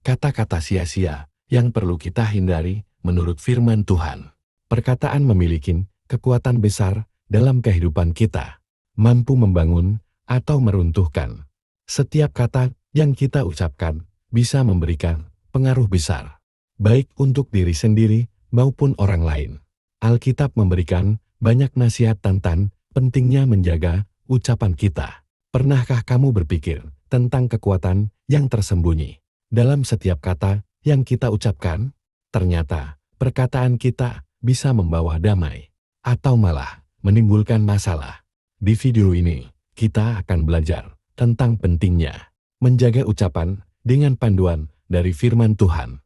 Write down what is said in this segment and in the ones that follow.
kata-kata sia-sia yang perlu kita hindari menurut firman Tuhan. Perkataan memiliki kekuatan besar dalam kehidupan kita, mampu membangun atau meruntuhkan. Setiap kata yang kita ucapkan bisa memberikan pengaruh besar, baik untuk diri sendiri maupun orang lain. Alkitab memberikan banyak nasihat tentang pentingnya menjaga ucapan kita. Pernahkah kamu berpikir tentang kekuatan yang tersembunyi dalam setiap kata yang kita ucapkan? Ternyata perkataan kita bisa membawa damai atau malah menimbulkan masalah. Di video ini, kita akan belajar tentang pentingnya menjaga ucapan dengan panduan dari firman Tuhan.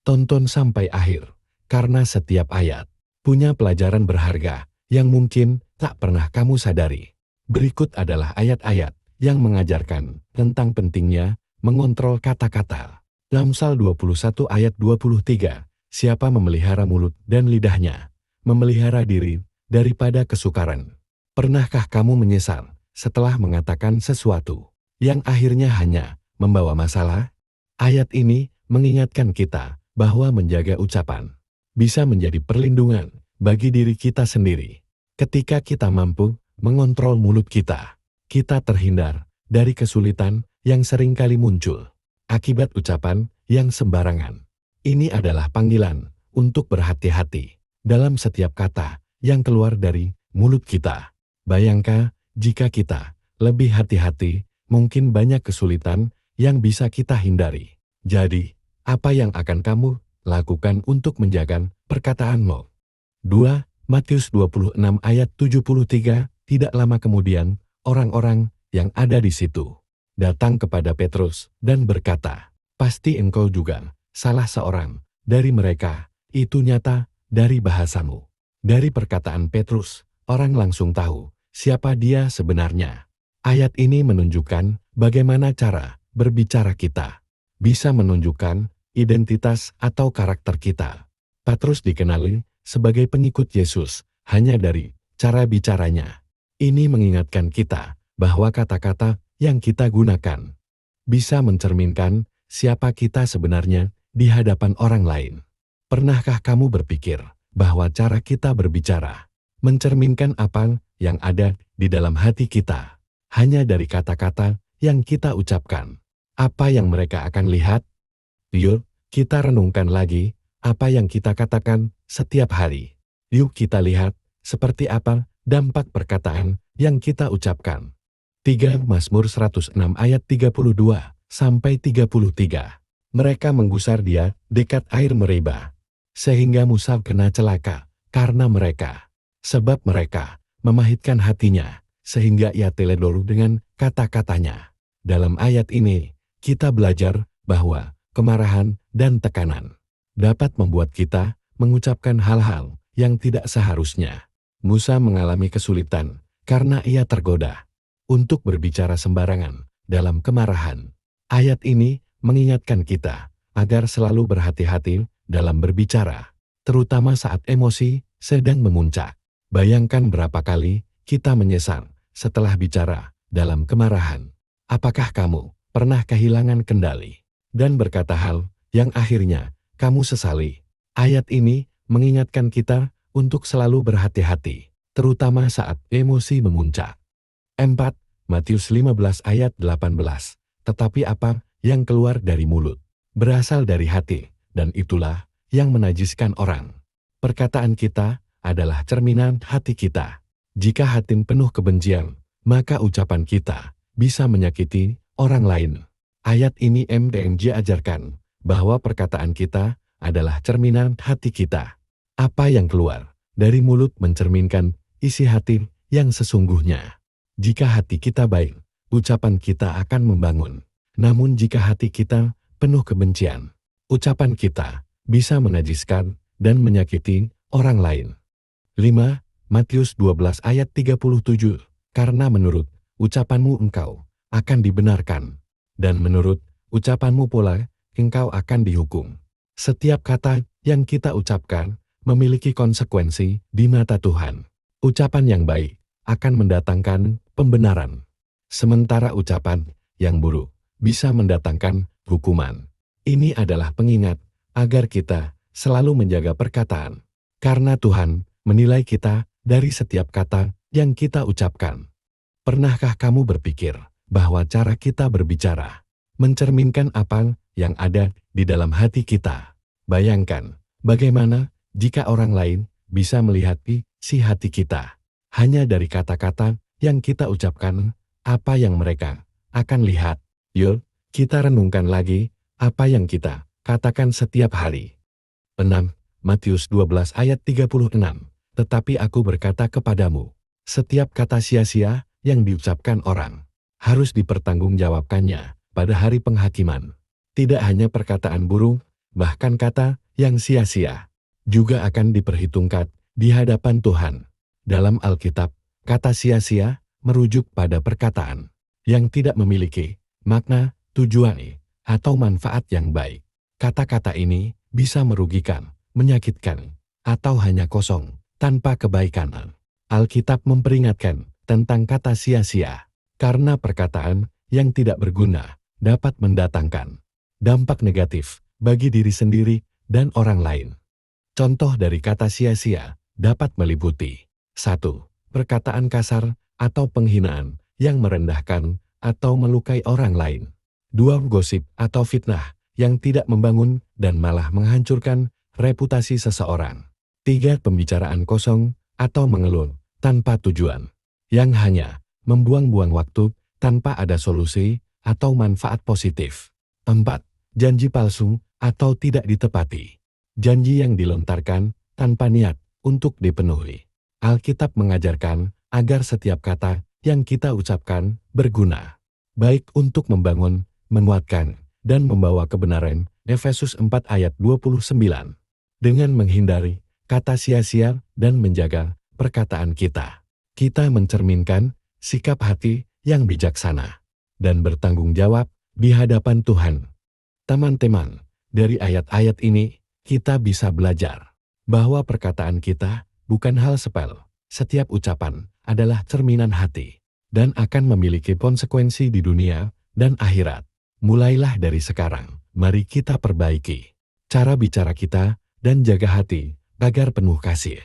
Tonton sampai akhir, karena setiap ayat punya pelajaran berharga yang mungkin tak pernah kamu sadari. Berikut adalah ayat-ayat yang mengajarkan tentang pentingnya mengontrol kata-kata. Amsal 21 ayat 23, siapa memelihara mulut dan lidahnya, memelihara diri daripada kesukaran. Pernahkah kamu menyesal setelah mengatakan sesuatu yang akhirnya hanya membawa masalah? Ayat ini mengingatkan kita bahwa menjaga ucapan bisa menjadi perlindungan bagi diri kita sendiri. Ketika kita mampu mengontrol mulut kita, kita terhindar dari kesulitan yang seringkali muncul akibat ucapan yang sembarangan. Ini adalah panggilan untuk berhati-hati dalam setiap kata yang keluar dari mulut kita. Bayangkan jika kita lebih hati-hati, mungkin banyak kesulitan yang bisa kita hindari. Jadi, apa yang akan kamu lakukan untuk menjaga perkataanmu? 2. Matius 26 ayat 73, tidak lama kemudian, orang-orang yang ada di situ datang kepada Petrus dan berkata, pasti engkau juga salah seorang dari mereka, itu nyata dari bahasamu. Dari perkataan Petrus, orang langsung tahu siapa dia sebenarnya. Ayat ini menunjukkan bagaimana cara berbicara kita bisa menunjukkan identitas atau karakter kita. Petrus dikenali sebagai pengikut Yesus hanya dari cara bicaranya. Ini mengingatkan kita bahwa kata-kata yang kita gunakan bisa mencerminkan siapa kita sebenarnya di hadapan orang lain. Pernahkah kamu berpikir bahwa cara kita berbicara mencerminkan apa yang ada di dalam hati kita hanya dari kata-kata yang kita ucapkan? Apa yang mereka akan lihat? Yuk, kita renungkan lagi apa yang kita katakan setiap hari. Yuk kita lihat seperti apa dampak perkataan yang kita ucapkan. 3 Mazmur 106 ayat 32 sampai 33. Mereka menggusar dia dekat air Meriba, sehingga Musa kena celaka karena mereka. Sebab mereka memahitkan hatinya, sehingga ia teledor dengan kata-katanya. Dalam ayat ini, kita belajar bahwa kemarahan dan tekanan dapat membuat kita mengucapkan hal-hal yang tidak seharusnya. Musa mengalami kesulitan karena ia tergoda untuk berbicara sembarangan dalam kemarahan. Ayat ini mengingatkan kita agar selalu berhati-hati dalam berbicara, terutama saat emosi sedang memuncak. Bayangkan berapa kali kita menyesal setelah bicara dalam kemarahan. Apakah kamu pernah kehilangan kendali dan berkata hal yang akhirnya kamu sesali? Ayat ini mengingatkan kita untuk selalu berhati-hati, terutama saat emosi memuncak. 4. Matius 15 ayat 18. Tetapi apa yang keluar dari mulut berasal dari hati, dan itulah yang menajiskan orang. Perkataan kita adalah cerminan hati kita. Jika hati penuh kebencian, maka ucapan kita bisa menyakiti orang lain. Ayat ini MDMJ ajarkan bahwa perkataan kita adalah cerminan hati kita. Apa yang keluar dari mulut mencerminkan isi hati yang sesungguhnya. Jika hati kita baik, ucapan kita akan membangun. Namun jika hati kita penuh kebencian, ucapan kita bisa menajiskan dan menyakiti orang lain. 5. Matius 12 ayat 37. Karena menurut ucapanmu engkau akan dibenarkan, dan menurut ucapanmu pula engkau akan dihukum. Setiap kata yang kita ucapkan memiliki konsekuensi di mata Tuhan. Ucapan yang baik akan mendatangkan pembenaran, sementara ucapan yang buruk bisa mendatangkan hukuman. Ini adalah pengingat agar kita selalu menjaga perkataan. Karena Tuhan menilai kita dari setiap kata yang kita ucapkan. Pernahkah kamu berpikir bahwa cara kita berbicara mencerminkan apa yang ada di dalam hati kita? Bayangkan, bagaimana jika orang lain bisa melihat isi hati kita hanya dari kata-kata yang kita ucapkan, apa yang mereka akan lihat? Yuk, kita renungkan lagi apa yang kita katakan setiap hari. 6. Matius 12 ayat 36. Tetapi aku berkata kepadamu, setiap kata sia-sia yang diucapkan orang harus dipertanggungjawabkannya pada hari penghakiman. Tidak hanya perkataan burung, bahkan kata yang sia-sia juga akan diperhitungkan di hadapan Tuhan. Dalam Alkitab, kata sia-sia merujuk pada perkataan yang tidak memiliki makna, tujuan, atau manfaat yang baik. Kata-kata ini bisa merugikan, menyakitkan, atau hanya kosong, tanpa kebaikan. Alkitab memperingatkan tentang kata sia-sia, karena perkataan yang tidak berguna dapat mendatangkan dampak negatif bagi diri sendiri dan orang lain. Contoh dari kata sia-sia dapat meliputi 1. Perkataan kasar atau penghinaan yang merendahkan atau melukai orang lain. 2. Gosip atau fitnah yang tidak membangun dan malah menghancurkan reputasi seseorang. 3. Pembicaraan kosong atau mengeluh tanpa tujuan, yang hanya membuang-buang waktu tanpa ada solusi atau manfaat positif. 4. Janji palsu atau tidak ditepati. Janji yang dilontarkan tanpa niat untuk dipenuhi. Alkitab mengajarkan agar setiap kata yang kita ucapkan berguna, baik untuk membangun, menguatkan, dan membawa kebenaran. Efesus 4 ayat 29. Dengan menghindari kata sia-sia dan menjaga perkataan kita, kita mencerminkan sikap hati yang bijaksana dan bertanggung jawab di hadapan Tuhan. Teman-teman, dari ayat-ayat ini, kita bisa belajar bahwa perkataan kita bukan hal sepele. Setiap ucapan adalah cerminan hati dan akan memiliki konsekuensi di dunia dan akhirat. Mulailah dari sekarang, mari kita perbaiki cara bicara kita dan jaga hati agar penuh kasih.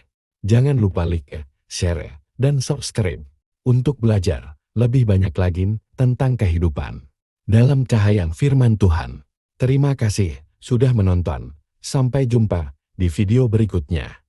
Jangan lupa like, share, dan subscribe untuk belajar lebih banyak lagi tentang kehidupan dalam cahaya firman Tuhan. Terima kasih sudah menonton. Sampai jumpa di video berikutnya.